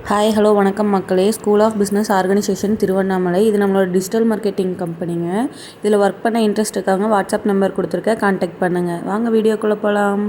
Hi hello வணக்கம் மக்களே. School of business organisation Tiruvannamalai. இது நம்மளோட டிஜிட்டல் மார்க்கெட்டிங் கம்பெனிங்க. இதில் ஒர்க் பண்ண இன்ட்ரெஸ்ட் இருக்காங்க, வாட்ஸ்அப் நம்பர் கொடுத்துருக்கேன், கான்டாக்ட் பண்ணுங்கள். வாங்க வீடியோக்குள்ளே போகலாம்.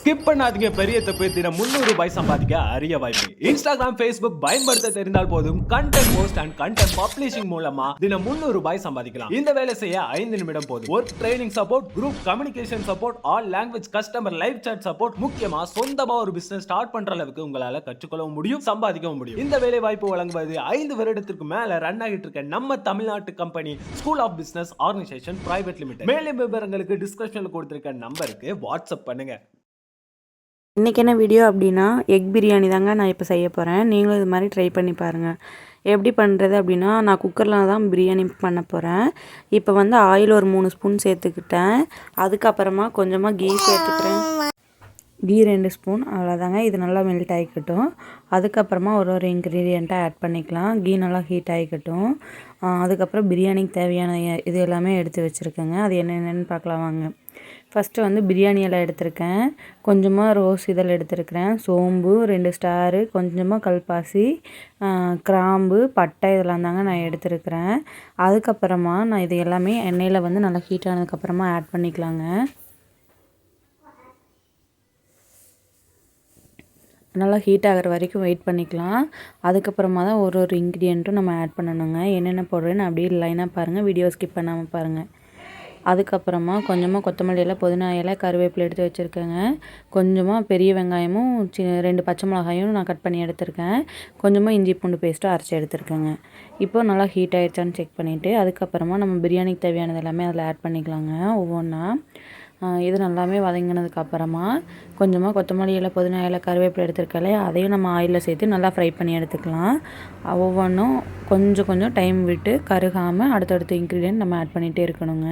ஸ்கிப் பண்ணாதீங்க. பெரிய தப்பு. தினம் ₹300 சம்பாதிக்க அரிய வாய்ப்பு. இன்ஸ்டாகிராம், ஃபேஸ்புக் பயன்படுத்த தெரிந்தால் போதும். Content post and content publishing மூலமா தினம் ₹300 சம்பாதிக்கலாம். இந்த வேலை செய்ய 5 நிமிடம் போதும். Work training support, group communication support, all language customer live chat support. முக்கியமா சொந்தமா ஒரு பிசினஸ் ஸ்டார்ட் பண்ற அளவுக்கு உங்களால கற்றுக்கொள்ளவும் முடியும், சம்பாதிக்கவும் முடியும். இந்த வேலை வாய்ப்பு வழங்குவது 5 வருடத்திற்கு மேல ரன் ஆகிட்டு இருக்க நம்ம தமிழ்நாட்டு company school of business organisation private limited. மேலும் விவரங்களுக்கு டிஸ்கிரிப்ஷன்ல கொடுத்திருக்க நம்பருக்கு வாட்ஸ்அப் பண்ணுங்க. இன்றைக்கி என்ன வீடியோ அப்படின்னா, எக் பிரியாணி தாங்க நான் இப்போ செய்ய போகிறேன். நீங்களும் இது மாதிரி ட்ரை பண்ணி பாருங்கள். எப்படி பண்ணுறது அப்படின்னா, நான் குக்கரில் தான் பிரியாணி பண்ண போகிறேன். இப்போ வந்து ஆயில் ஒரு 3 ஸ்பூன் சேர்த்துக்கிட்டேன். அதுக்கப்புறமா கொஞ்சமாக கீ சேர்த்துக்கிறேன். கீ 2 ஸ்பூன், அவ்வளோதாங்க. இது நல்லா மெல்ட் ஆகிக்கட்டும். அதுக்கப்புறமா ஒரு இன்க்ரீடியண்ட்டாக ஆட் பண்ணிக்கலாம். கீ நல்லா ஹீட் ஆகிக்கட்டும். அதுக்கப்புறம் பிரியாணிக்கு தேவையான இது எல்லாமே எடுத்து வச்சுருக்கேங்க. அது என்னென்னு பார்க்கலாம் வாங்க. ஃபஸ்ட்டு வந்து பிரியாணி இலை எடுத்திருக்கேன், கொஞ்சமாக ரோஸ் இதழ் எடுத்துருக்கிறேன், சோம்பு 2 ஸ்டாரு, கொஞ்சமாக கல்பாசி, கிராம்பு, பட்டை இதெல்லாம் தாங்க நான் எடுத்துருக்கிறேன். அதுக்கப்புறமா நான் இது எல்லாமே எண்ணெயில் வந்து நல்லா ஹீட் ஆனதுக்கப்புறமா ஆட் பண்ணிக்கலாங்க. நல்லா ஹீட் ஆகிற வரைக்கும் வெயிட் பண்ணிக்கலாம். அதுக்கப்புறமா தான் ஒரு இன்க்ரீடியண்ட்டும் நம்ம ஆட் பண்ணணுங்க. என்னென்ன போடுறேன்னு அப்படியே லைனாக பாருங்கள், வீடியோ ஸ்கிப் பண்ணாமல் பாருங்கள். அதுக்கப்புறமா கொஞ்சமாக கொத்தமல்லி இலை, புதினா இலை, கருவேப்பிலை எடுத்து வச்சுருக்கேங்க. கொஞ்சமாக பெரிய வெங்காயமும் 2 பச்சை மிளகாயும் நான் கட் பண்ணி எடுத்திருக்கேன். கொஞ்சமாக இஞ்சி பூண்டு பேஸ்ட்டும் அரைச்சி எடுத்துருக்கேங்க. இப்போ நல்லா ஹீட் ஆகிடுச்சான்னு செக் பண்ணிவிட்டு அதுக்கப்புறமா நம்ம பிரியாணிக்கு தேவையானது எல்லாமே அதில் ஆட் பண்ணிக்கலாங்க ஒவ்வொன்றா. இது நல்லாவே வதங்கினதுக்கப்புறமா கொஞ்சமாக கொத்தமல்லி இலை, புதினா இலை, கருவேப்பிலை எடுத்துருக்கல அதையும் நம்ம ஆயிலில் சேர்த்து நல்லா ஃப்ரை பண்ணி எடுத்துக்கலாம். ஒவ்வொன்றும் கொஞ்சம் கொஞ்சம் டைம் விட்டு கருகாமல் அடுத்தடுத்த இன்க்ரீடியன்ட் நம்ம ஆட் பண்ணிகிட்டே இருக்கணுங்க.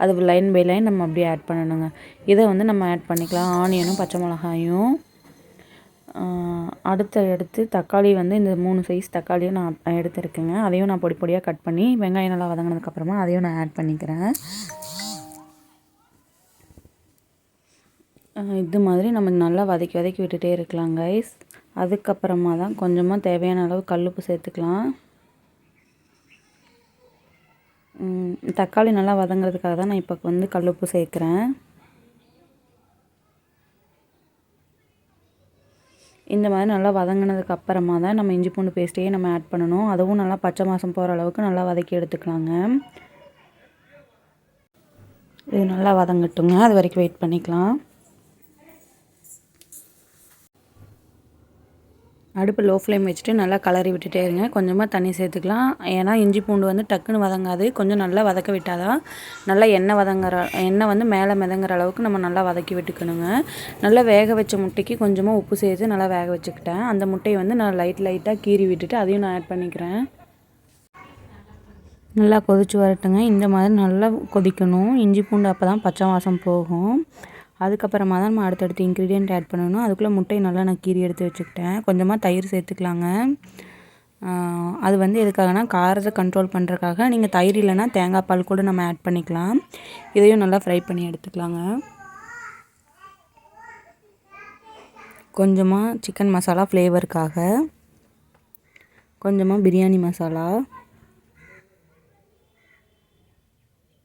அது லைன் பை லைன் நம்ம அப்படியே ஆட் பண்ணணுங்க. இதை வந்து நம்ம ஆட் பண்ணிக்கலாம். ஆனியனும் பச்சை மிளகாயும், எடுத்து தக்காளி வந்து இந்த 3 சைஸ் தக்காளியும் நான் எடுத்துருக்கேங்க. அதையும் நான் பொடி பொடியாக கட் பண்ணி வெங்காயம் நல்லா வதங்கினதுக்கப்புறமா அதையும் நான் ஆட் பண்ணிக்கிறேன். இது மாதிரி நம்ம நல்லா வதக்கி விட்டுட்டே இருக்கலாம் கைஸ். அதுக்கப்புறமா தான் கொஞ்சமாக தேவையான அளவு கல்லுப்பு சேர்த்துக்கலாம். தக்காளி நல்லா வதங்கிறதுக்காக தான் நான் இப்போ வந்து கல்லுப்பு சேர்க்குறேன். இந்த மாதிரி நல்லா வதங்கினதுக்கு அப்புறமா தான் நம்ம இஞ்சி பூண்டு பேஸ்ட்டையே நம்ம ஆட் பண்ணணும். அதுவும் நல்லா பச்சை வாசம் போகிற அளவுக்கு நல்லா வதக்கி எடுத்துக்கலாங்க. இது நல்லா வதங்கட்டுங்க, அது வரைக்கும் வெயிட் பண்ணிக்கலாம். அடுப்பு லோ ஃப்ளேம் வச்சுட்டு நல்லா கலரி விட்டுட்டே இருங்க. கொஞ்சமாக தண்ணி சேர்த்துக்கலாம். ஏன்னா இஞ்சி பூண்டு வந்து டக்குன்னு வதங்காது. கொஞ்சம் நல்லா வதக்க விட்டால் தான் நல்லா எண்ணெய் வந்து மேலே மிதங்குற அளவுக்கு நம்ம நல்லா வதக்கி விட்டுக்கணுங்க. நல்லா வேக வச்ச முட்டைக்கு கொஞ்சமாக உப்பு சேர்த்து நல்லா வேக வச்சுக்கிட்டேன். அந்த முட்டையை வந்து நான் லைட்டாக கீறி விட்டுட்டு அதையும் நான் ஆட் பண்ணிக்கிறேன். நல்லா கொதிச்சு வரட்டுங்க. இந்த மாதிரி நல்லா கொதிக்கணும். இஞ்சி பூண்டு அப்போ தான் பச்சை வாசம் போகும். அதுக்கப்புறமா தான் நம்ம அடுத்தடுத்து இன்க்ரீடியண்ட் ஆட் பண்ணணும். அதுக்குள்ளே முட்டையை நல்லா நான் கீறி எடுத்து வச்சுக்கிட்டேன். கொஞ்சமாக தயிர் சேர்த்துக்கலாங்க. அது வந்து எதுக்காகனா காரத்தை கண்ட்ரோல் பண்ணுறதுக்காக. நீங்கள் தயிர் இல்லைன்னா தேங்காய் பால் கூட நம்ம ஆட் பண்ணிக்கலாம். இதையும் நல்லா ஃப்ரை பண்ணி எடுத்துக்கலாங்க. கொஞ்சமாக சிக்கன் மசாலா ஃப்ளேவருக்காக, கொஞ்சமாக பிரியாணி மசாலா,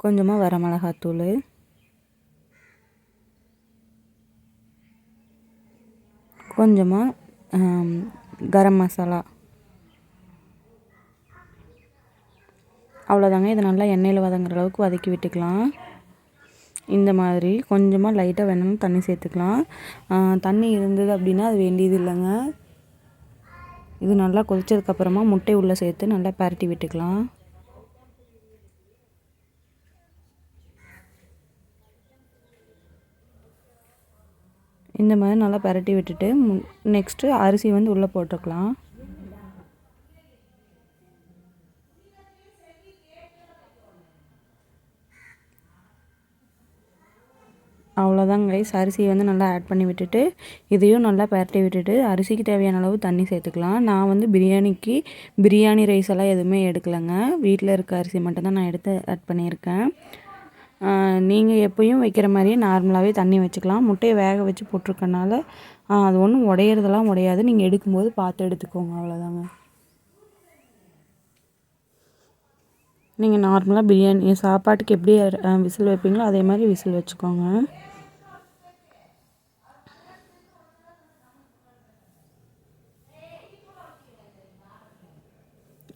கொஞ்சமாக வரமிளகாத்தூள், கொஞ்சமாக கரம் மசாலா, அவ்வளோதாங்க. இதை நல்லா எண்ணெயில் வதங்குற அளவுக்கு வதக்கி விட்டுக்கலாம். இந்த மாதிரி கொஞ்சமாக லைட்டாக வேணும்னு தண்ணி சேர்த்துக்கலாம். தண்ணி இருந்தது அப்படின்னா அது வேண்டியது இல்லைங்க. இது நல்லா கொதிச்சதுக்கப்புறமா முட்டை உள்ளே சேர்த்து நல்லா பரட்டி விட்டுக்கலாம். இந்த மாதிரி நல்லா பரட்டி விட்டுட்டு நெக்ஸ்ட்டு அரிசி வந்து உள்ளே போட்டுக்கலாம். அவ்வளோதாங்க கைஸ். அரிசியை வந்து நல்லா ஆட் பண்ணி விட்டுட்டு இதையும் நல்லா பரட்டி விட்டுட்டு அரிசிக்கு தேவையான அளவு தண்ணி சேர்த்துக்கலாம். நான் வந்து பிரியாணி ரைஸ் எல்லாம் எதுவுமே எடுக்கலைங்க. வீட்டில் இருக்க அரிசி மட்டும்தான் நான் எடுத்து ஆட் பண்ணியிருக்கேன். நீங்கள் எப்போயும் வைக்கிற மாதிரியே நார்மலாகவே தண்ணி வச்சுக்கலாம். முட்டையை வேக வச்சு போட்டிருக்கனால அது ஒன்றும் உடையிறதெல்லாம் உடையாது, நீங்கள் எடுக்கும்போது பார்த்து எடுத்துக்கோங்க, அவ்வளோதாங்க. நீங்கள் நார்மலாக பிரியாணி சாப்பாட்டுக்கு எப்படி விசில் வைப்பீங்களோ அதே மாதிரி விசில் வச்சுக்கோங்க.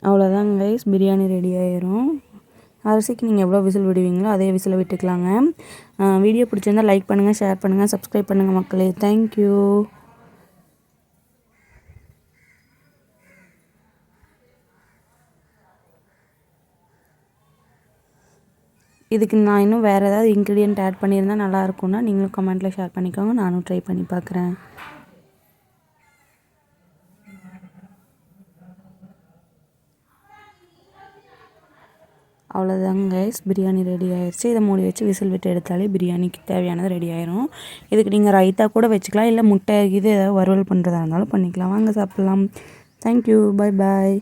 அவ்வளோதாங்க கைஸ், பிரியாணி ரெடி ஆயிரும். அரிசிக்கு நீங்கள் எவ்வளோ விசில் விடுவீங்களோ அதே விசில் விட்டுக்கலாங்க. வீடியோ பிடிச்சிருந்தால் லைக் பண்ணுங்கள், ஷேர் பண்ணுங்கள், சப்ஸ்கிரைப் பண்ணுங்கள் மக்களே. தேங்க்யூ. இதுக்கு நான் இன்னும் வேறு ஏதாவது இன்க்ரீடியன்ட் ஆட் பண்ணியிருந்தால் நல்லாயிருக்கும்னா நீங்களும் கமெண்ட்டில் ஷேர் பண்ணிக்கோங்க, நானும் ட்ரை பண்ணி பார்க்குறேன். அவ்வளோதாங்க கைஸ், பிரியாணி ரெடி ஆயிடுச்சு. இதை மூடி வச்சு விசில் விட்டு எடுத்தாலே பிரியாணிக்கு தேவையானது ரெடி ஆயிரும். இதுக்கு நீங்கள் ரைத்தா கூட வச்சுக்கலாம், இல்லை முட்டை இது ஏதாவது வறுவல் பண்ணுறதா இருந்தாலும் பண்ணிக்கலாம். வாங்க சாப்பிட்லாம். தேங்க்யூ. Bye bye.